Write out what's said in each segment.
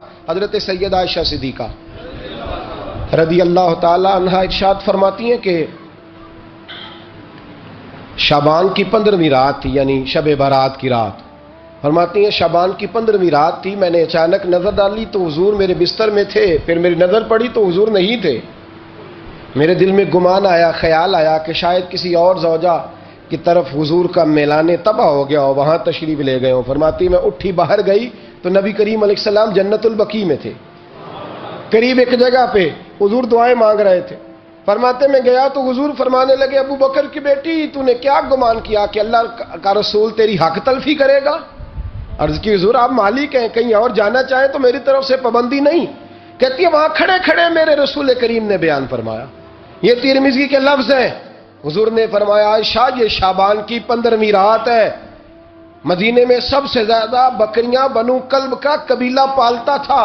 حضرت سیدہ عائشہ صدیقہ رضی اللہ تعالی عنہا ارشاد فرماتی ہیں کہ شعبان کی 15ویں رات تھی، یعنی شب برات کی رات۔ فرماتی ہیں شعبان کی 15ویں رات تھی، میں نے اچانک نظر ڈالی تو حضور میرے بستر میں تھے، پھر میری نظر پڑی تو حضور نہیں تھے۔ میرے دل میں گمان آیا، خیال آیا کہ شاید کسی اور زوجہ کی طرف حضور کا میلان تباہ ہو گیا ہو، وہاں تشریف لے گئے ہوں۔ فرماتی میں اٹھی باہر گئی تو نبی کریم علیہ السلام جنت البقیع میں تھے، قریب ایک جگہ پہ حضور دعائیں مانگ رہے تھے۔ فرماتے میں گیا تو حضور فرمانے لگے ابو بکر کی بیٹی تو نے کیا گمان کیا کہ اللہ کا رسول تیری حق تلفی کرے گا؟ عرض کی حضور آپ مالک ہیں، کہیں اور جانا چاہیں تو میری طرف سے پابندی نہیں۔ کہتی ہے وہاں کھڑے کھڑے میرے رسول کریم نے بیان فرمایا، یہ ترمذی کے لفظ ہیں، حضور نے فرمایا عائشہ یہ شعبان کی 15ویں رات ہے، مدینے میں سب سے زیادہ بکریاں بنو کلب کا قبیلہ پالتا تھا۔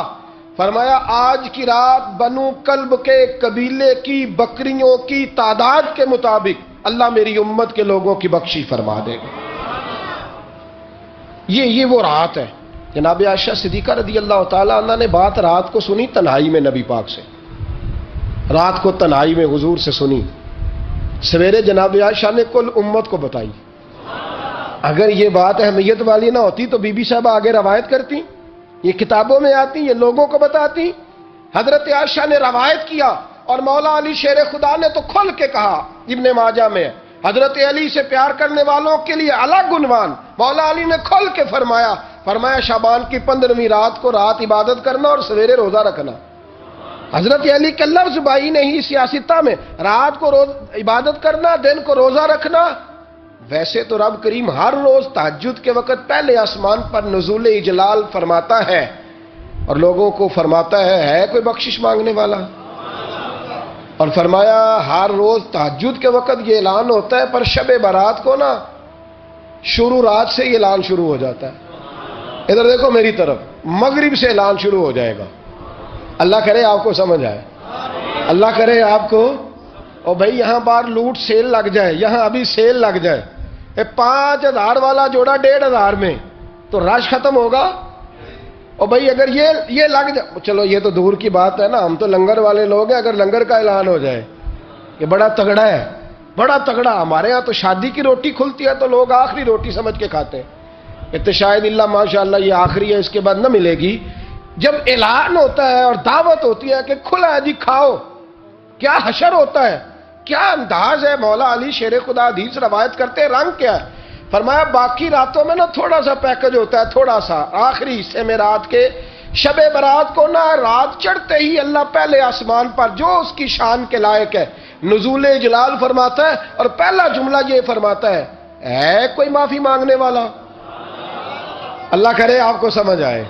فرمایا آج کی رات بنو کلب کے قبیلے کی بکریوں کی تعداد کے مطابق اللہ میری امت کے لوگوں کی بخشش فرما دے گا۔ یہ وہ رات ہے۔ جناب عائشہ صدیقہ رضی اللہ تعالی عنہ نے بات رات کو سنی تنہائی میں نبی پاک سے، رات کو تنہائی میں حضور سے سنی، سویرے جناب عائشہ نے کل امت کو بتائی۔ اگر یہ بات اہمیت والی نہ ہوتی تو بی بی صاحبہ آگے روایت کرتی، یہ کتابوں میں آتی، یہ لوگوں کو بتاتی۔ حضرت عائشہ نے روایت کیا اور مولا علی شیر خدا نے تو کھل کے کہا، ابن ماجہ میں حضرت علی سے پیار کرنے والوں کے لیے الگ عنوان، مولا علی نے کھل کے فرمایا شعبان کی 15ویں رات کو رات عبادت کرنا اور سویرے روزہ رکھنا۔ حضرت علی کے لفظ بائی نے ہی سیاستہ میں رات کو عبادت کرنا، دن کو روزہ رکھنا۔ ویسے تو رب کریم ہر روز تہجد کے وقت پہلے آسمان پر نزول اجلال فرماتا ہے اور لوگوں کو فرماتا ہے کوئی بخشش مانگنے والا؟ اور فرمایا ہر روز تہجد کے وقت یہ اعلان ہوتا ہے، پر شب برات کو نا شروع رات سے یہ اعلان شروع ہو جاتا ہے۔ ادھر دیکھو میری طرف، مغرب سے اعلان شروع ہو جائے گا۔ اللہ کرے آپ کو سمجھ آئے، اللہ کرے آپ کو۔ اور بھائی یہاں باہر لوٹ سیل لگ جائے، یہاں ابھی سیل لگ جائے، 5000 والا جوڑا 1500 میں، تو رش ختم ہوگا۔ اور بھائی اگر یہ لگ جائے، چلو یہ تو دور کی بات ہے نا، ہم تو لنگر والے لوگ ہیں، اگر لنگر کا اعلان ہو جائے کہ بڑا تگڑا ہے، بڑا تگڑا، ہمارے ہاں تو شادی کی روٹی کھلتی ہے تو لوگ آخری روٹی سمجھ کے کھاتے ہیں، شاید اللہ ماشاءاللہ یہ آخری ہے، اس کے بعد نہ ملے گی۔ جب اعلان ہوتا ہے اور دعوت ہوتی ہے کہ کھلا ہے جی کھاؤ، کیا حشر ہوتا ہے، کیا انداز ہے۔ مولا علی شیر خدا حدیث روایت کرتے ہیں، رنگ کیا ہے؟ فرمایا باقی راتوں میں نا تھوڑا سا پیکج ہوتا ہے، تھوڑا سا آخری حصے میں رات کے شب برات کو نا رات چڑھتے ہی اللہ پہلے آسمان پر جو اس کی شان کے لائق ہے نزول جلال فرماتا ہے، اور پہلا جملہ یہ فرماتا ہے کوئی معافی مانگنے والا؟ اللہ کرے آپ کو سمجھ آئے،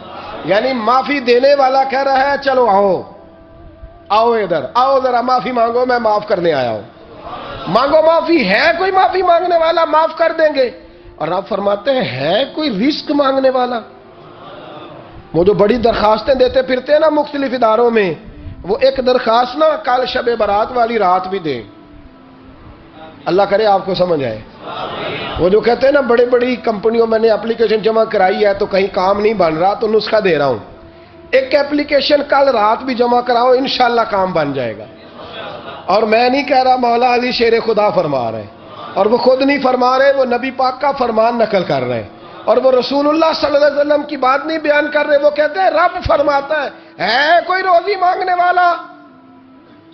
یعنی معافی دینے والا کہہ رہا ہے چلو آؤ ادھر، آؤ ذرا معافی مانگو، میں معاف کرنے آیا ہوں، مانگو معافی۔ ہے کوئی معافی مانگنے والا؟ معاف کر دیں گے۔ اور آپ فرماتے ہیں ہے کوئی رزق مانگنے والا؟ وہ جو بڑی درخواستیں دیتے پھرتے ہیں نا مختلف اداروں میں، وہ ایک درخواست نا کل شب برات والی رات بھی دیں۔ اللہ کرے آپ کو سمجھ آئے۔ وہ جو کہتے ہیں نا بڑی بڑی کمپنیوں میں نے اپلیکیشن جمع کرائی ہے تو کہیں کام نہیں بن رہا تو نسخہ دے رہا ہوں، ایک اپلیکیشن کل رات بھی جمع کراؤ انشاءاللہ کام بن جائے گا۔ اور میں نہیں کہہ رہا، مولا علی شیر خدا فرما رہے ہیں، اور وہ خود نہیں فرما رہے، وہ نبی پاک کا فرمان نقل کر رہے ہیں، اور وہ رسول اللہ صلی اللہ علیہ وسلم کی بات نہیں بیان کر رہے، وہ کہتے ہیں رب فرماتا ہے کوئی روزی مانگنے والا؟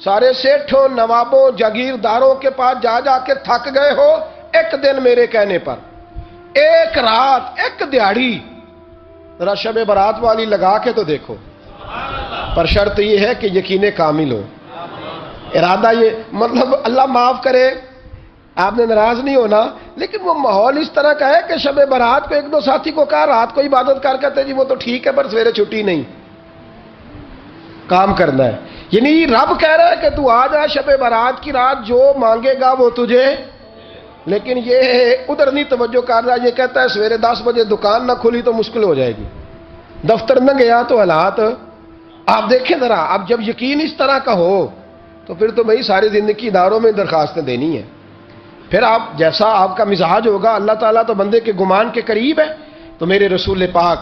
سارے سیٹھوں، نوابوں، جاگیرداروں کے پاس جا جا کے تھک گئے ہو، ایک دن میرے کہنے پر، ایک رات، ایک دیہڑی ذرا شب برات والی لگا کے تو دیکھو۔ پر شرط یہ ہے کہ یقین کامل ہو، ارادہ یہ مطلب اللہ معاف کرے، آپ نے ناراض نہیں ہونا، لیکن وہ ماحول اس طرح کا ہے کہ شب برات کو ایک دو ساتھی کو کہا رات کو عبادت کر کہتے جی وہ تو ٹھیک ہے پر سویرے چھٹی نہیں، کام کرنا ہے۔ یعنی رب کہہ رہا ہے کہ تو آ جا شب برات کی رات، جو مانگے گا وہ تجھے، لیکن یہ ادھر نہیں توجہ کر رہا، یہ کہتا ہے سویرے 10 بجے دکان نہ کھلی تو مشکل ہو جائے گی، دفتر نہ گیا تو حالات آپ دیکھیں ذرا۔ اب جب یقین اس طرح کا ہو تو پھر تو بھائی ساری زندگی اداروں میں درخواستیں دینی ہیں، پھر آپ جیسا آپ کا مزاج ہوگا، اللہ تعالیٰ تو بندے کے گمان کے قریب ہے، تو میرے رسول پاک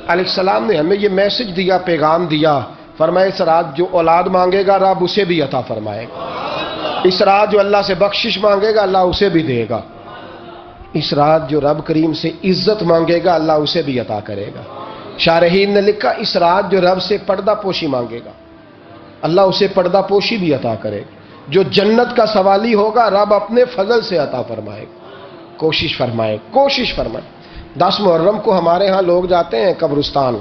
علیہ السلام نے ہمیں یہ میسج دیا، پیغام دیا، فرمایا اس رات جو اولاد مانگے گا رب اسے بھی عطا فرمائے گا، اس رات جو اللہ سے بخشش مانگے گا اللہ اسے بھی دے گا، اس رات جو رب کریم سے عزت مانگے گا اللہ اسے بھی عطا کرے گا۔ شارحین نے لکھا اس رات جو رب سے پردہ پوشی مانگے گا اللہ اسے پردہ پوشی بھی عطا کرے گا، جو جنت کا سوالی ہوگا رب اپنے فضل سے عطا فرمائے گا۔ کوشش فرمائے، کوشش فرمائے۔ 10 محرم کو ہمارے ہاں لوگ جاتے ہیں قبرستان،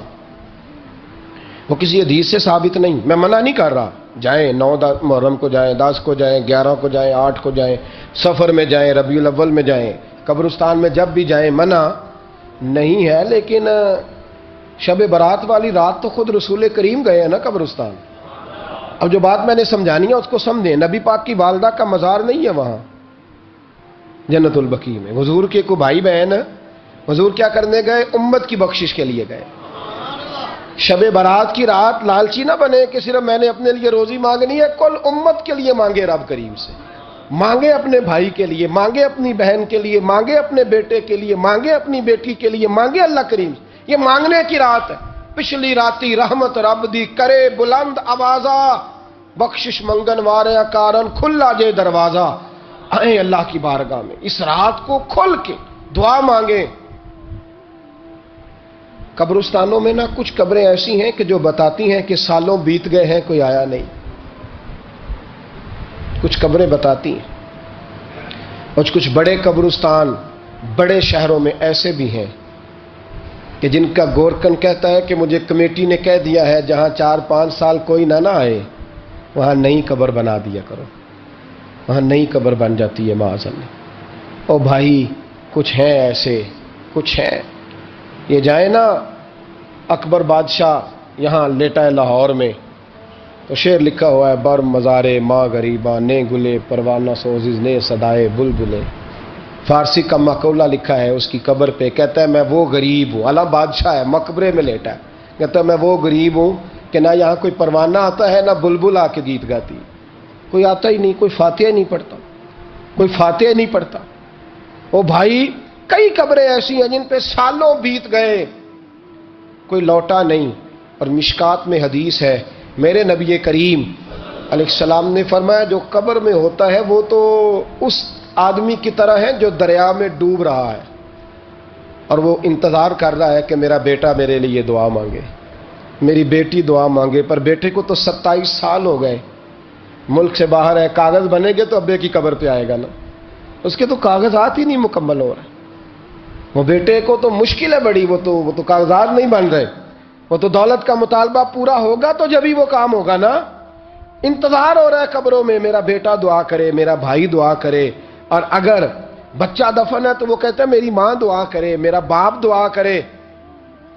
وہ کسی حدیث سے ثابت نہیں، میں منع نہیں کر رہا، جائیں 9 محرم کو جائیں، 10 کو جائیں، 11 کو جائیں، 8 کو جائیں، سفر میں جائیں، ربیع الاول میں جائیں، قبرستان میں جب بھی جائیں منع نہیں ہے، لیکن شب برات والی رات تو خود رسول کریم گئے ہیں نا قبرستان۔ اب جو بات میں نے سمجھانی ہے اس کو سمجھیں، نبی پاک کی والدہ کا مزار نہیں ہے وہاں جنت البقیع میں، حضور کے کو بھائی بہن، حضور کیا کرنے گئے؟ امت کی بخشش کے لیے گئے۔ شب برات کی رات لالچی نہ بنے کہ صرف میں نے اپنے لیے روزی مانگنی ہے، کل امت کے لیے مانگے، رب کریم سے مانگے، اپنے بھائی کے لیے مانگے، اپنی بہن کے لیے مانگے، اپنے بیٹے کے لیے مانگے، اپنی بیٹی کے لیے مانگے، اللہ کریم سے۔ یہ مانگنے کی رات ہے۔ پچھلی راتی رحمت رب دی کرے بلند آوازہ، بخشش منگن واریاں کارن کھلا جے دروازہ، آئیں اللہ کی بارگاہ میں اس رات کو کھل کے دعا مانگیں۔ قبرستانوں میں نہ کچھ قبریں ایسی ہیں کہ جو بتاتی ہیں کہ سالوں بیت گئے ہیں کوئی آیا نہیں، کچھ قبریں بتاتی ہیں، اور کچھ بڑے قبرستان بڑے شہروں میں ایسے بھی ہیں کہ جن کا گورکن کہتا ہے کہ مجھے کمیٹی نے کہہ دیا ہے جہاں 4-5 سال کوئی نہ آئے وہاں نئی قبر بنا دیا کرو، وہاں نئی قبر بن جاتی ہے معاذ اللہ۔ او بھائی کچھ ہیں ایسے، کچھ ہیں، یہ جائیں نا اکبر بادشاہ یہاں لیٹا ہے لاہور میں، تو شعر لکھا ہوا ہے بر مزارے ماں غریباں نے گلے پروانہ سوزز نے صدائے بلبلے، فارسی کا مقولہ لکھا ہے اس کی قبر پہ، کہتا ہے میں وہ غریب ہوں، اعلیٰ بادشاہ ہے مقبرے میں لیٹا ہے، کہتا ہے میں وہ غریب ہوں کہ نہ یہاں کوئی پروانہ آتا ہے نہ بلبل آ کے گیت گاتی، کوئی آتا ہی نہیں، کوئی فاتحہ نہیں پڑھتا، کوئی فاتحہ نہیں پڑھتا۔ او بھائی کئی قبریں ایسی ہیں جن پہ سالوں بیت گئے کوئی لوٹا نہیں، اور مشکات میں حدیث ہے میرے نبی کریم علیہ السلام نے فرمایا جو قبر میں ہوتا ہے وہ تو اس آدمی کی طرح ہے جو دریا میں ڈوب رہا ہے اور وہ انتظار کر رہا ہے کہ میرا بیٹا میرے لیے دعا مانگے، میری بیٹی دعا مانگے، پر بیٹے کو تو 27 سال ہو گئے، ملک سے باہر ہے، کاغذ بنے گے تو ابے کی قبر پہ آئے گا نا، اس کے تو کاغذات ہی نہیں مکمل ہو رہے، وہ بیٹے کو تو مشکل ہے بڑی، وہ تو کاغذات نہیں بن رہے، وہ تو دولت کا مطالبہ پورا ہوگا تو جب ہی وہ کام ہوگا نا، انتظار ہو رہا ہے قبروں میں میرا بیٹا دعا کرے، میرا بھائی دعا کرے، اور اگر بچہ دفن ہے تو وہ کہتا ہے میری ماں دعا کرے، میرا باپ دعا کرے۔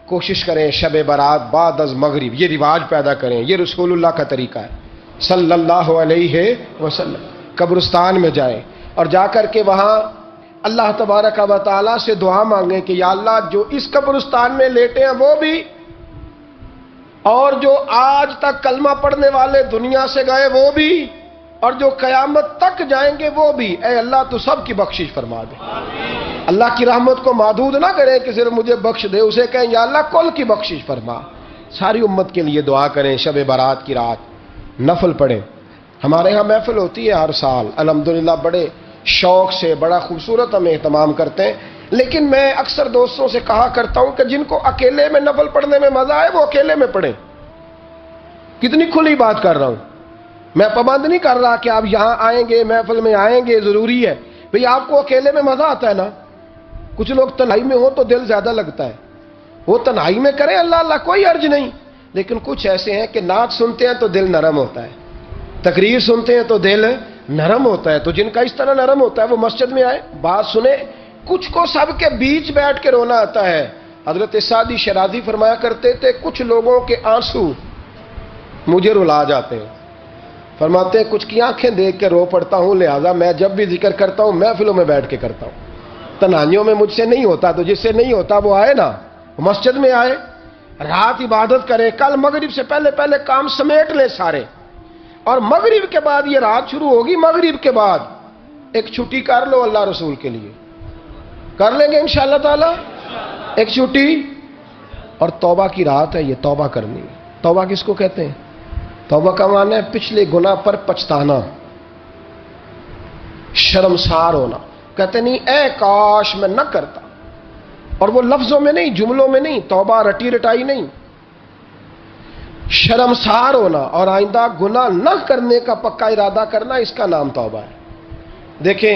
کوشش کریں شب برات بعد از مغرب یہ رواج پیدا کریں، یہ رسول اللہ کا طریقہ ہے صلی اللہ علیہ وسلم، قبرستان میں جائیں اور جا کر کے وہاں اللہ تبارک و تعالیٰ سے دعا مانگیں کہ یا اللہ جو اس قبرستان میں لیٹے ہیں وہ بھی، اور جو آج تک کلمہ پڑھنے والے دنیا سے گئے وہ بھی، اور جو قیامت تک جائیں گے وہ بھی، اے اللہ تو سب کی بخشش فرما دے۔ اللہ کی رحمت کو محدود نہ کرے کہ صرف مجھے بخش دے، اسے کہیں یا اللہ کل کی بخشش فرما۔ ساری امت کے لیے دعا کریں، شب برات کی رات نفل پڑھیں۔ ہمارے ہاں محفل ہوتی ہے ہر سال الحمدللہ، بڑے شوق سے بڑا خوبصورت ہم اہتمام کرتے ہیں، لیکن میں اکثر دوستوں سے کہا کرتا ہوں کہ جن کو اکیلے میں نفل پڑھنے میں مزہ آئے وہ اکیلے میں پڑھیں۔ کتنی کھلی بات کر رہا ہوں، میں پابند نہیں کر رہا کہ آپ یہاں آئیں گے محفل میں آئیں گے ضروری ہے، بھئی آپ کو اکیلے میں مزہ آتا ہے نا، کچھ لوگ تنہائی میں ہوں تو دل زیادہ لگتا ہے، وہ تنہائی میں کریں اللہ اللہ کوئی حرج نہیں، لیکن کچھ ایسے ہیں کہ نعت سنتے ہیں تو دل نرم ہوتا ہے، تقریر سنتے ہیں تو دل نرم ہوتا ہے، تو جن کا اس طرح نرم ہوتا ہے وہ مسجد میں آئے بات سنیں۔ کچھ کو سب کے بیچ بیٹھ کے رونا آتا ہے، حضرت سعدی شرازی فرمایا کرتے تھے کچھ لوگوں کے آنسو مجھے رلا جاتے ہیں، فرماتے ہیں کچھ کی آنکھیں دیکھ کے رو پڑتا ہوں، لہذا میں جب بھی ذکر کرتا ہوں محفلوں میں بیٹھ کے کرتا ہوں، تنہائیوں میں مجھ سے نہیں ہوتا، تو جس سے نہیں ہوتا وہ آئے نا، مسجد میں آئے، رات عبادت کرے، کل مغرب سے پہلے پہلے کام سمیٹ لے سارے، اور مغرب کے بعد یہ رات شروع ہوگی، مغرب کے بعد ایک چھٹی کر لو اللہ رسول کے لیے، کر لیں گے انشاءاللہ تعالی ایک چھٹی، اور توبہ کی رات ہے، یہ توبہ کرنی ہے۔ توبہ کس کو کہتے ہیں؟ توبہ کا معنی ہے پچھلے گناہ پر پچھتانا، شرمسار ہونا۔ کہتے نہیں اے کاش میں نہ کرتا، اور وہ لفظوں میں نہیں، جملوں میں نہیں، توبہ رٹی رٹائی نہیں، شرمسار ہونا اور آئندہ گناہ نہ کرنے کا پکا ارادہ کرنا، اس کا نام توبہ ہے۔ دیکھیں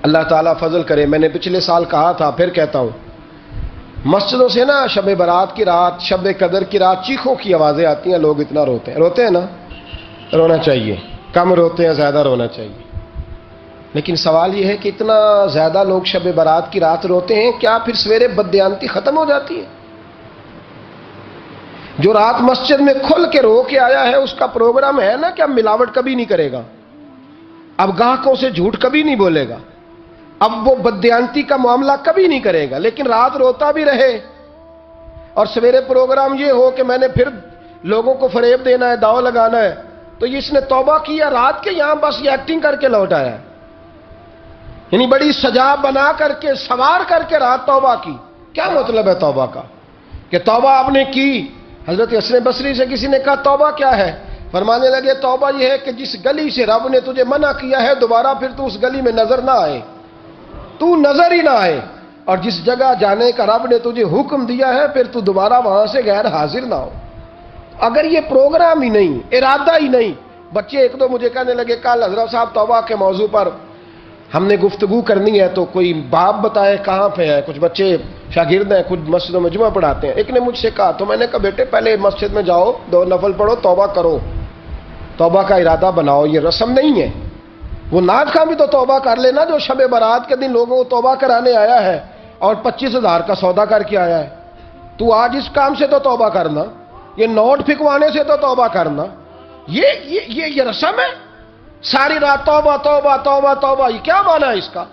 اللہ تعالیٰ فضل کرے، میں نے پچھلے سال کہا تھا، پھر کہتا ہوں، مسجدوں سے نا شب برات کی رات، شب قدر کی رات چیخوں کی آوازیں آتی ہیں، لوگ اتنا روتے ہیں نا، رونا چاہیے، کم روتے ہیں زیادہ رونا چاہیے، لیکن سوال یہ ہے کہ اتنا زیادہ لوگ شب برات کی رات روتے ہیں، کیا پھر سویرے بددیانتی ختم ہو جاتی ہے؟ جو رات مسجد میں کھل کے رو کے آیا ہے، اس کا پروگرام ہے نا کہ اب ملاوٹ کبھی نہیں کرے گا، اب گاہکوں سے جھوٹ کبھی نہیں بولے گا، اب وہ بددیانتی کا معاملہ کبھی نہیں کرے گا، لیکن رات روتا بھی رہے اور سویرے پروگرام یہ ہو کہ میں نے پھر لوگوں کو فریب دینا ہے، داؤ لگانا ہے، تو اس نے توبہ کیا رات کے، یہاں بس یہ ایکٹنگ کر کے لوٹ آیا ہے، یعنی بڑی سجا بنا کر کے سوار کر کے رات توبہ کی۔ کیا مطلب ہے توبہ کا؟ کہ توبہ آپ نے کی۔ حضرت حسن بصری سے کسی نے کہا توبہ کیا ہے؟ فرمانے لگے توبہ یہ ہے کہ جس گلی سے رب نے تجھے منع کیا ہے دوبارہ پھر تو اس گلی میں نظر نہ آئے، تو نظر ہی نہ آئے، اور جس جگہ جانے کا رب نے تجھے حکم دیا ہے پھر تو دوبارہ وہاں سے غیر حاضر نہ ہو۔ اگر یہ پروگرام ہی نہیں، ارادہ ہی نہیں، بچے ایک دو مجھے کہنے لگے کل حضرت صاحب توبہ کے موضوع پر ہم نے گفتگو کرنی ہے، تو کوئی باپ بتائے کہاں پہ ہے، کچھ بچے شاگرد ہیں، کچھ مسجدوں میں جمعہ پڑھاتے ہیں۔ ایک نے مجھ سے کہا، تو میں نے کہا بیٹے پہلے مسجد میں جاؤ، 2 نفل پڑھو، توبہ کرو، توبہ کا ارادہ بناؤ، یہ رسم نہیں ہے۔ وہ ناز خان بھی تو توبہ کر لینا جو شب برات کے دن لوگوں کو توبہ کرانے آیا ہے اور 25,000 کا سودا کر کے آیا ہے۔ تو آج اس کام سے تو توبہ کرنا، یہ نوٹ پھکوانے سے تو توبہ کرنا، یہ رسم ہے؟ ساری رات توبہ توبہ توبہ توبہ، یہ کیا معنی ہے اس کا؟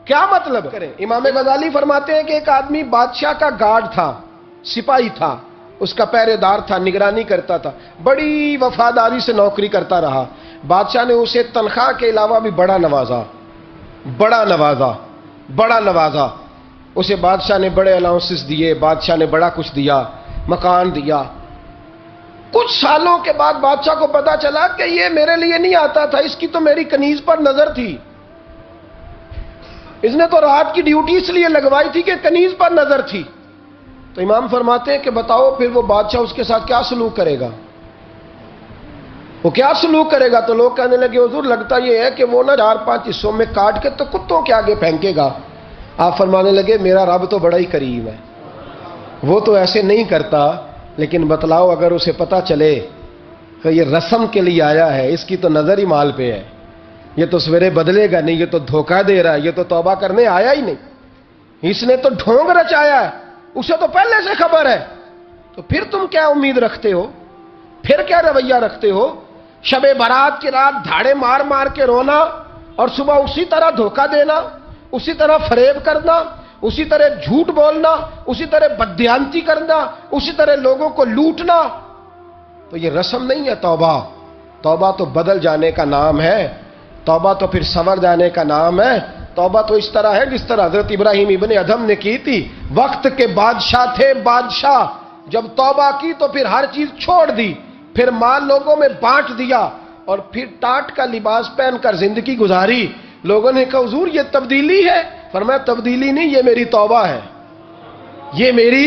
کیا مطلب کریں؟ امام غزالی فرماتے ہیں کہ ایک آدمی بادشاہ کا گارڈ تھا، سپاہی تھا، اس کا پہرے دار تھا، نگرانی کرتا تھا، بڑی وفاداری سے نوکری کرتا رہا۔ بادشاہ نے اسے تنخواہ کے علاوہ بھی بڑا نوازا، اسے بادشاہ نے بڑے الاؤنسز دیے، بادشاہ نے بڑا کچھ دیا، مکان دیا۔ کچھ سالوں کے بعد بادشاہ کو پتا چلا کہ یہ میرے لیے نہیں آتا تھا، اس کی تو میری کنیز پر نظر تھی، اس نے تو رات کی ڈیوٹی اس لیے لگوائی تھی کہ کنیز پر نظر تھی۔ تو امام فرماتے ہیں کہ بتاؤ پھر وہ بادشاہ اس کے ساتھ کیا سلوک کرے گا؟ وہ کیا سلوک کرے گا؟ تو لوگ کہنے لگے حضور لگتا یہ ہے کہ وہ نا 4-5 حصوں میں کاٹ کے تو کتوں کے آگے پھینکے گا۔ آپ فرمانے لگے میرا رب تو بڑا ہی کریم ہے، وہ تو ایسے نہیں کرتا، لیکن بتلاؤ اگر اسے پتا چلے کہ یہ رسم کے لیے آیا ہے، اس کی تو نظر ہی مال پہ ہے، یہ تو سویرے بدلے گا نہیں، یہ تو دھوکہ دے رہا ہے، یہ تو توبہ کرنے آیا ہی نہیں، اس نے تو ڈھونگ رچایا ہے، اسے تو پہلے سے خبر ہے، تو پھر تم کیا امید رکھتے ہو؟ پھر کیا رویہ رکھتے ہو؟ شب برات کی رات دھاڑے مار مار کے رونا اور صبح اسی طرح دھوکہ دینا، اسی طرح فریب کرنا، اسی طرح جھوٹ بولنا، اسی طرح بددیانتی کرنا، اسی طرح لوگوں کو لوٹنا، تو یہ رسم نہیں ہے توبہ۔ توبہ تو بدل جانے کا نام ہے، توبہ تو پھر سنور جانے کا نام ہے۔ توبہ تو اس طرح ہے جس طرح حضرت ابراہیم ابن ادھم نے کی تھی، وقت کے بادشاہ تھے بادشاہ، جب توبہ کی تو پھر ہر چیز چھوڑ دی، پھر مال لوگوں میں بانٹ دیا اور پھر ٹاٹ کا لباس پہن کر زندگی گزاری۔ لوگوں نے کہا حضور یہ تبدیلی ہے؟ فرمایا تبدیلی نہیں، یہ میری توبہ ہے، یہ میری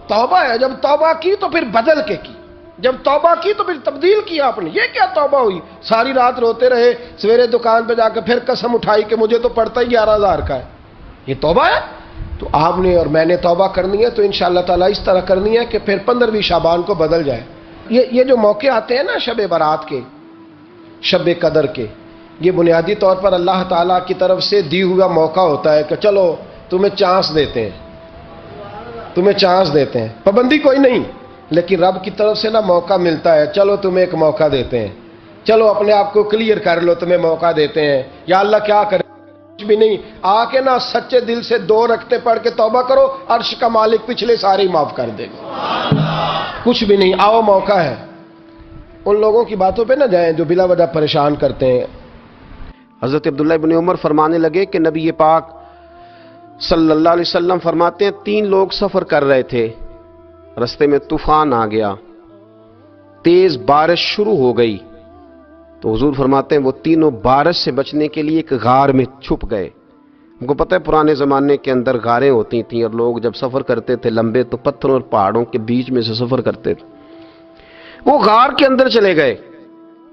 توبہ ہے۔ جب توبہ کی تو پھر بدل کے کی، جب توبہ کی تو پھر تبدیل کیا آپ نے۔ یہ کیا توبہ ہوئی؟ ساری رات روتے رہے، سویرے دکان پہ جا کے پھر قسم اٹھائی کہ مجھے تو پڑتا ہی 11,000 کا ہے، یہ توبہ ہے؟ تو آپ نے اور میں نے توبہ کرنی ہے تو انشاءاللہ تعالیٰ اس طرح کرنی ہے کہ پھر 15ویں شعبان کو بدل جائے۔ یہ جو موقع آتے ہیں نا شب برات کے، شب قدر کے، یہ بنیادی طور پر اللہ تعالیٰ کی طرف سے دی ہوا موقع ہوتا ہے کہ چلو تمہیں چانس دیتے ہیں، تمہیں چانس دیتے ہیں، پابندی کوئی نہیں، لیکن رب کی طرف سے نا موقع ملتا ہے، چلو تمہیں ایک موقع دیتے ہیں، چلو اپنے آپ کو کلیئر کر لو، تمہیں موقع دیتے ہیں۔ یا اللہ کیا کرے؟ کچھ بھی نہیں، آ کے نا سچے دل سے 2 رکعتیں پڑھ کے توبہ کرو، عرش کا مالک پچھلے سارے معاف کر دے گا۔ کچھ بھی نہیں، آؤ موقع ہے۔ ان لوگوں کی باتوں پہ نہ جائیں جو بلا وجہ پریشان کرتے ہیں۔ حضرت عبداللہ ابن عمر فرمانے لگے کہ نبی پاک صلی اللہ علیہ وسلم فرماتے ہیں 3 لوگ سفر کر رہے تھے، رستے میں طوفان آ گیا، تیز بارش شروع ہو گئی، تو حضور فرماتے ہیں وہ تینوں بارش سے بچنے کے لیے ایک غار میں چھپ گئے۔ ہم کو پتہ ہے پرانے زمانے کے اندر غاریں ہوتی تھیں، اور لوگ جب سفر کرتے تھے لمبے تو پتھروں اور پہاڑوں کے بیچ میں سے سفر کرتے تھے۔ وہ غار کے اندر چلے گئے۔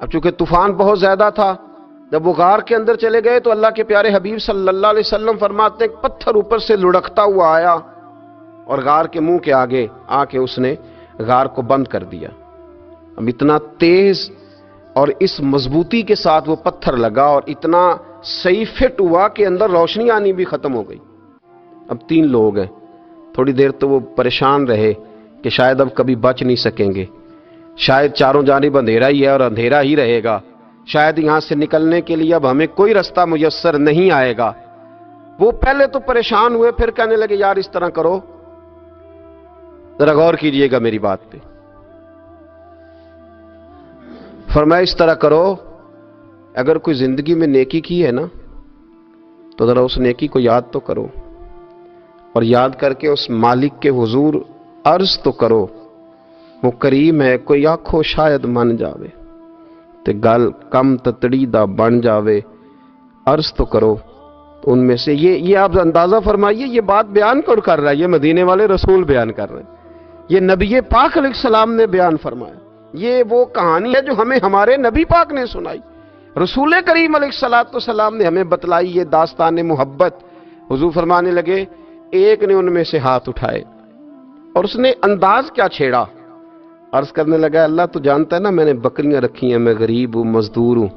اب چونکہ طوفان بہت زیادہ تھا، جب وہ غار کے اندر چلے گئے تو اللہ کے پیارے حبیب صلی اللہ علیہ وسلم فرماتے ہیں پتھر اوپر سے لڑکتا ہوا آیا اور غار کے منہ کے آگے آ کے اس نے غار کو بند کر دیا۔ اب اتنا تیز اور اس مضبوطی کے ساتھ وہ پتھر لگا اور اتنا صحیح فٹ ہوا کہ اندر روشنی آنی بھی ختم ہو گئی۔ اب 3 لوگ ہیں، تھوڑی دیر تو وہ پریشان رہے کہ شاید اب کبھی بچ نہیں سکیں گے، شاید چاروں جانب اندھیرا ہی ہے اور اندھیرا ہی رہے گا، شاید یہاں سے نکلنے کے لیے اب ہمیں کوئی رستہ میسر نہیں آئے گا۔ وہ پہلے تو پریشان ہوئے، پھر کہنے لگے یار اس طرح کرو، ذرا غور کیجئے گا میری بات پہ۔ فرمایا اس طرح کرو، اگر کوئی زندگی میں نیکی کی ہے نا تو ذرا اس نیکی کو یاد تو کرو، اور یاد کر کے اس مالک کے حضور عرض تو کرو، وہ کریم ہے، کوئی آنکھو شاید من جاوے تے گل کم تتڑی دا بن جاوے، عرض تو کرو۔ تو ان میں سے یہ آپ اندازہ فرمائیے، یہ بات بیان کون کر رہا ہے؟ یہ مدینے والے رسول بیان کر رہے ہیں، یہ نبی پاک علیہ السلام نے بیان فرمایا۔ یہ وہ کہانی ہے جو ہمیں ہمارے نبی پاک نے سنائی، رسول کریم علیہ السلام نے ہمیں بتلائی، یہ داستان محبت۔ حضور فرمانے لگے ایک نے ان میں سے ہاتھ اٹھائے اور اس نے انداز کیا چھیڑا، عرض کرنے لگا اللہ تو جانتا ہے نا میں نے بکریاں رکھی ہیں، میں غریب ہوں، مزدور ہوں،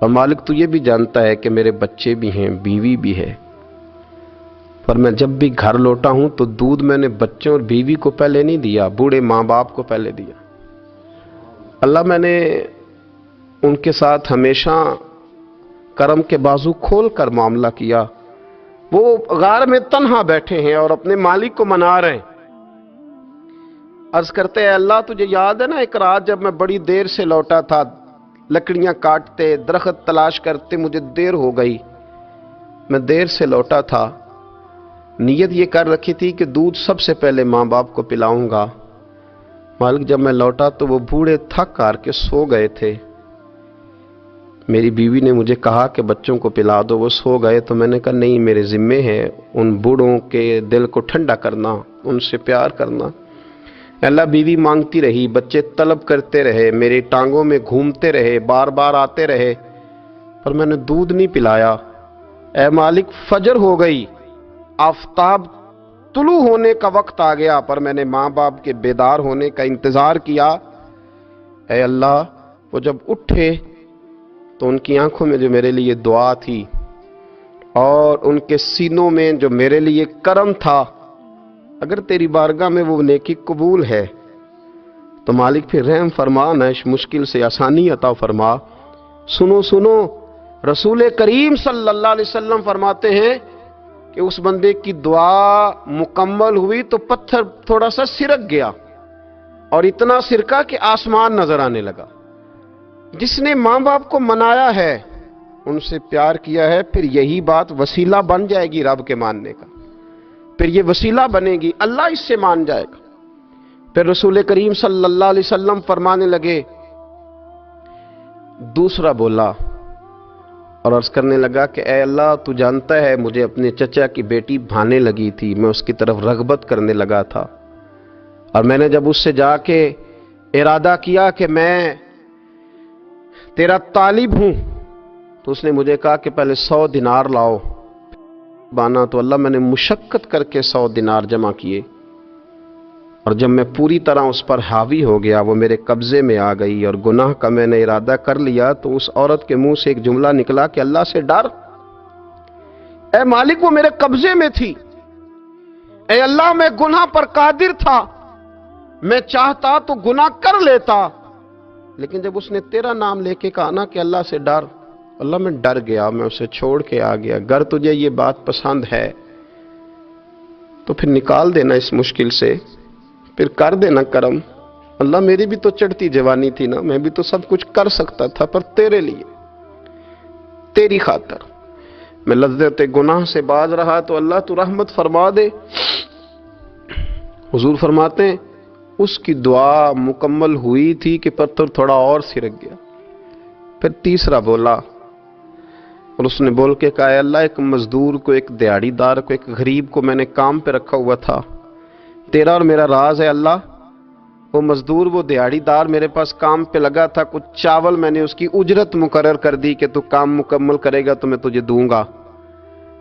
اور مالک تو یہ بھی جانتا ہے کہ میرے بچے بھی ہیں، بیوی بھی ہے، پر میں جب بھی گھر لوٹا ہوں تو دودھ میں نے بچوں اور بیوی کو پہلے نہیں دیا، بوڑھے ماں باپ کو پہلے دیا۔ اللہ میں نے ان کے ساتھ ہمیشہ کرم کے بازو کھول کر معاملہ کیا۔ وہ غار میں تنہا بیٹھے ہیں اور اپنے مالک کو منا رہے ہیں۔ عرض کرتے ہیں اللہ تجھے یاد ہے نا ایک رات جب میں بڑی دیر سے لوٹا تھا، لکڑیاں کاٹتے، درخت تلاش کرتے، مجھے دیر ہو گئی، میں دیر سے لوٹا تھا، نیت یہ کر رکھی تھی کہ دودھ سب سے پہلے ماں باپ کو پلاؤں گا، مالک جب میں لوٹا تو وہ بوڑھے تھک ہار کے سو گئے تھے، میری بیوی نے مجھے کہا کہ بچوں کو پلا دو، وہ سو گئے، تو میں نے کہا نہیں میرے ذمے ہے ان بوڑھوں کے دل کو ٹھنڈا کرنا، ان سے پیار کرنا۔ اللہ بیوی مانگتی رہی، بچے طلب کرتے رہے، میری ٹانگوں میں گھومتے رہے، بار بار آتے رہے، پر میں نے دودھ نہیں پلایا۔ اے مالک فجر ہو گئی، آفتاب طلوع ہونے کا وقت آ گیا، پر میں نے ماں باپ کے بیدار ہونے کا انتظار کیا۔ اے اللہ وہ جب اٹھے تو ان کی آنکھوں میں جو میرے لیے دعا تھی اور ان کے سینوں میں جو میرے لیے کرم تھا، اگر تیری بارگاہ میں وہ نیکی قبول ہے تو مالک پھر رحم فرما، نہ اس مشکل سے آسانی عطا فرما۔ سنو سنو، رسول کریم صلی اللہ علیہ وسلم فرماتے ہیں کہ اس بندے کی دعا مکمل ہوئی تو پتھر تھوڑا سا سرک گیا، اور اتنا سرکا کہ آسمان نظر آنے لگا۔ جس نے ماں باپ کو منایا ہے، ان سے پیار کیا ہے، پھر یہی بات وسیلہ بن جائے گی رب کے ماننے کا، پھر یہ وسیلہ بنے گی، اللہ اس سے مان جائے گا۔ پھر رسول کریم صلی اللہ علیہ وسلم فرمانے لگے، دوسرا بولا اور عرض کرنے لگا کہ اے اللہ تو جانتا ہے مجھے اپنے چچا کی بیٹی بھانے لگی تھی، میں اس کی طرف رغبت کرنے لگا تھا، اور میں نے جب اس سے جا کے ارادہ کیا کہ میں تیرا طالب ہوں، تو اس نے مجھے کہا کہ پہلے 100 دینار لاؤ بانا، تو اللہ میں نے مشقت کر کے 100 دینار جمع کیے، اور جب میں پوری طرح اس پر حاوی ہو گیا، وہ میرے قبضے میں آ گئی اور گناہ کا میں نے ارادہ کر لیا، تو اس عورت کے منہ سے ایک جملہ نکلا کہ اللہ سے ڈر، اے مالک وہ میرے قبضے میں تھی، اے اللہ میں گناہ پر قادر تھا، میں چاہتا تو گناہ کر لیتا، لیکن جب اس نے تیرا نام لے کے کہا نا کہ اللہ سے ڈر، اللہ میں ڈر گیا، میں اسے چھوڑ کے آ گیا۔ اگر تجھے یہ بات پسند ہے تو پھر نکال دینا اس مشکل سے، پھر کر دینا کرم۔ اللہ میری بھی تو چڑھتی جوانی تھی نا، میں بھی تو سب کچھ کر سکتا تھا، پر تیرے لیے، تیری خاطر میں لذت گناہ سے باز رہا، تو اللہ تو رحمت فرما دے۔ حضور فرماتے ہیں اس کی دعا مکمل ہوئی تھی کہ پتھر تھوڑا اور سرک گیا. پھر تیسرا بولا اور اس نے بول کے کہا اے اللہ ایک مزدور کو، ایک دیہڑی دار کو، ایک غریب کو میں نے کام پہ رکھا ہوا تھا. تیرا اور میرا راز ہے اللہ، وہ مزدور، وہ دیہڑی دار میرے پاس کام پہ لگا تھا، کچھ چاول میں نے اس کی اجرت مقرر کر دی کہ تو کام مکمل کرے گا تو میں تجھے دوں گا.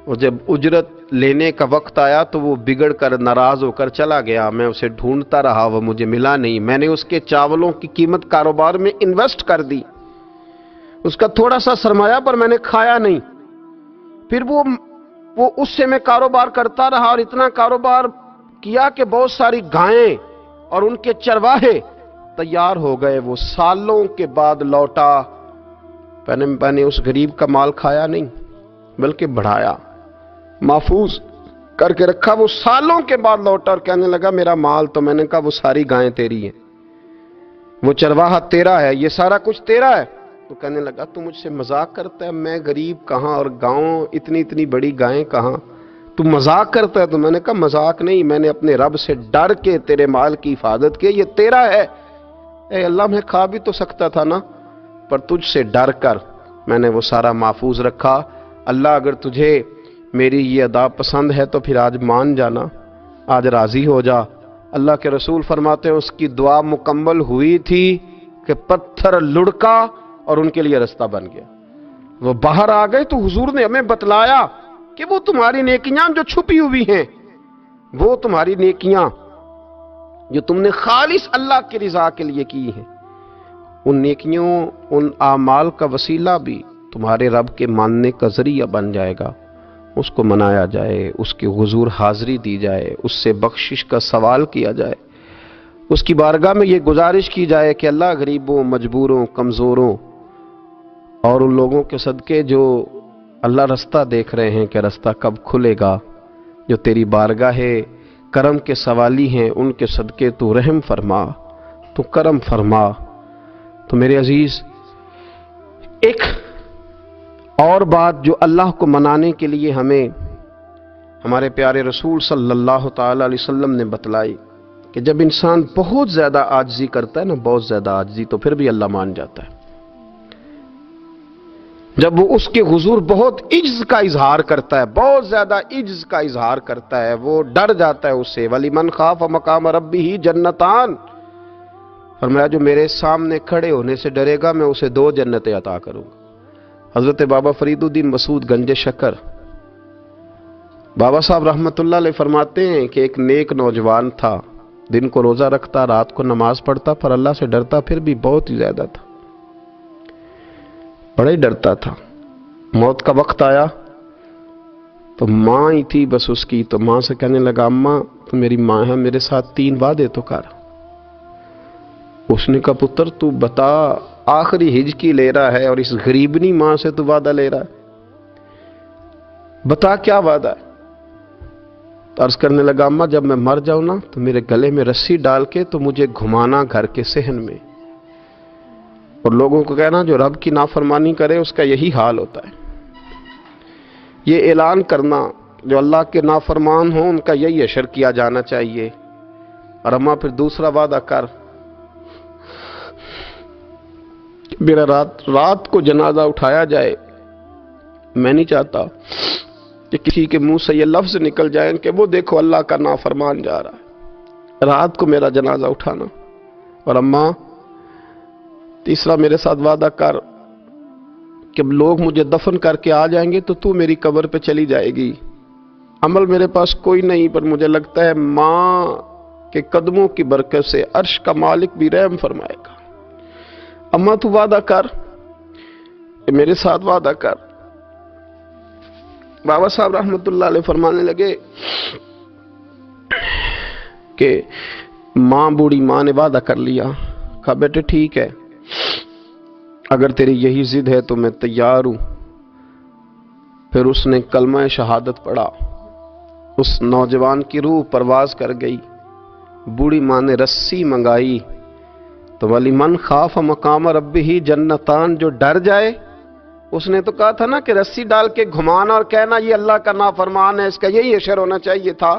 اور جب اجرت لینے کا وقت آیا تو وہ بگڑ کر ناراض ہو کر چلا گیا. میں اسے ڈھونڈتا رہا، وہ مجھے ملا نہیں. میں نے اس کے چاولوں کی قیمت کاروبار میں انویسٹ کر دی، اس کا تھوڑا سا سرمایہ پر میں نے کھایا نہیں. پھر وہ اس سے میں کاروبار کرتا رہا اور اتنا کاروبار کیا کہ بہت ساری گائیں اور ان کے چرواہے تیار ہو گئے. وہ سالوں کے بعد لوٹا. میں نے اس غریب کا مال کھایا نہیں بلکہ بڑھایا، محفوظ کر کے رکھا. وہ سالوں کے بعد لوٹا اور کہنے لگا میرا مال، تو میں نے کہا وہ ساری گائیں تیری ہیں، وہ چرواہا تیرا ہے، یہ سارا کچھ تیرا ہے. تو کہنے لگا تو مجھ سے مذاق کرتا ہے، میں غریب کہاں اور گاؤں اتنی بڑی گائیں کہاں، تو مذاق کرتا ہے. تو میں نے کہا مذاق نہیں، میں نے اپنے رب سے ڈر کے تیرے مال کی حفاظت کی، یہ تیرا ہے. اے اللہ میں کھا بھی تو سکتا تھا نا، پر تجھ سے ڈر کر میں نے وہ سارا محفوظ رکھا. اللہ اگر تجھے میری یہ ادا پسند ہے تو پھر آج مان جانا، آج راضی ہو جا. اللہ کے رسول فرماتے ہیں اس کی دعا مکمل ہوئی تھی کہ پتھر لڑکا اور ان کے لیے رستہ بن گیا. وہ باہر آ گئے تو حضور نے ہمیں بتلایا کہ وہ تمہاری نیکیاں جو چھپی ہوئی ہیں، وہ تمہاری نیکیاں جو تم نے خالص اللہ کی رضا کے لیے کی ہیں، ان نیکیوں، ان اعمال کا وسیلہ بھی تمہارے رب کے ماننے کا ذریعہ بن جائے گا. اس کو منایا جائے، اس کے حضور حاضری دی جائے، اس سے بخشش کا سوال کیا جائے، اس کی بارگاہ میں یہ گزارش کی جائے کہ اللہ غریبوں، مجبوروں، کمزوروں اور ان لوگوں کے صدقے جو اللہ رستہ دیکھ رہے ہیں کہ رستہ کب کھلے گا، جو تیری بارگاہ کرم کے سوالی ہیں، ان کے صدقے تو رحم فرما، تو کرم فرما. تو میرے عزیز، ایک اور بات جو اللہ کو منانے کے لیے ہمیں ہمارے پیارے رسول صلی اللہ تعالی علیہ وسلم نے بتلائی کہ جب انسان بہت زیادہ عاجزی کرتا ہے نا، بہت زیادہ عاجزی، تو پھر بھی اللہ مان جاتا ہے. جب وہ اس کے حضور بہت عجز کا اظہار کرتا ہے، بہت زیادہ عجز کا اظہار کرتا ہے، وہ ڈر جاتا ہے اس سے. وَلِمَنْ خَافَ مَقَامَ رَبِّهِ جَنَّتَانِ، فرمایا جو میرے سامنے کھڑے ہونے سے ڈرے گا میں اسے 2 جنتیں عطا کروں گا. حضرت بابا فرید الدین مسعود گنج شکر بابا صاحب رحمت اللہ علیہ فرماتے ہیں کہ ایک نیک نوجوان تھا، دن کو روزہ رکھتا، رات کو نماز پڑھتا، پر اللہ سے ڈرتا پھر بھی بہت ہی زیادہ تھا، بڑا ہی ڈرتا تھا. موت کا وقت آیا تو ماں ہی تھی بس اس کی، تو ماں سے کہنے لگا اماں تو میری ماں ہے، میرے ساتھ 3 وعدے تو کر. اس نے کہا پتر تو بتا، آخری ہج کی لے رہا ہے اور اس غریبنی ماں سے تو وعدہ لے رہا ہے، بتا کیا وعدہ ہے. تو عرض کرنے لگا اماں جب میں مر جاؤں نا تو میرے گلے میں رسی ڈال کے تو مجھے گھمانا گھر کے صحن میں، اور لوگوں کو کہنا جو رب کی نافرمانی کرے اس کا یہی حال ہوتا ہے. یہ اعلان کرنا جو اللہ کے نافرمان ہوں ان کا یہی اشر کیا جانا چاہیے. اور اماں پھر دوسرا وعدہ کر، میرا رات کو جنازہ اٹھایا جائے، میں نہیں چاہتا کہ کسی کے منہ سے یہ لفظ نکل جائیں کہ وہ دیکھو اللہ کا نافرمان جا رہا ہے. رات کو میرا جنازہ اٹھانا. اور اماں تیسرا میرے ساتھ وعدہ کر کہ لوگ مجھے دفن کر کے آ جائیں گے تو میری قبر پہ چلی جائے گی. عمل میرے پاس کوئی نہیں، پر مجھے لگتا ہے ماں کے قدموں کی برکت سے عرش کا مالک بھی رحم فرمائے گا. اماں تو وعدہ کر، میرے ساتھ وعدہ کر. بابا صاحب رحمت اللہ علیہ فرمانے لگے کہ ماں، بوڑھی ماں نے وعدہ کر لیا. کہا بیٹے ٹھیک ہے، اگر تیری یہی ضد ہے تو میں تیار ہوں. پھر اس نے کلمہ شہادت پڑھا، اس نوجوان کی روح پرواز کر گئی. بوڑھی ماں نے رسی منگائی تو وَلِمَنْ خَافَ مَقَامَ رَبِّهِ جَنَّتَانِ، جو ڈر جائے. اس نے تو کہا تھا نا کہ رسی ڈال کے گھمانا اور کہنا یہ اللہ کا نافرمان ہے، اس کا یہی اشر ہونا چاہیے تھا.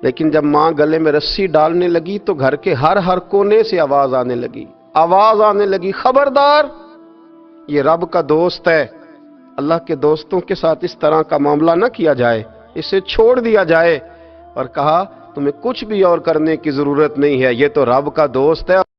لیکن جب ماں گلے میں رسی ڈالنے لگی تو گھر کے ہر کونے سے آواز آنے لگی، خبردار، یہ رب کا دوست ہے، اللہ کے دوستوں کے ساتھ اس طرح کا معاملہ نہ کیا جائے، اسے چھوڑ دیا جائے۔ اور کہا تمہیں کچھ بھی اور کرنے کی ضرورت نہیں ہے، یہ تو رب کا دوست ہے۔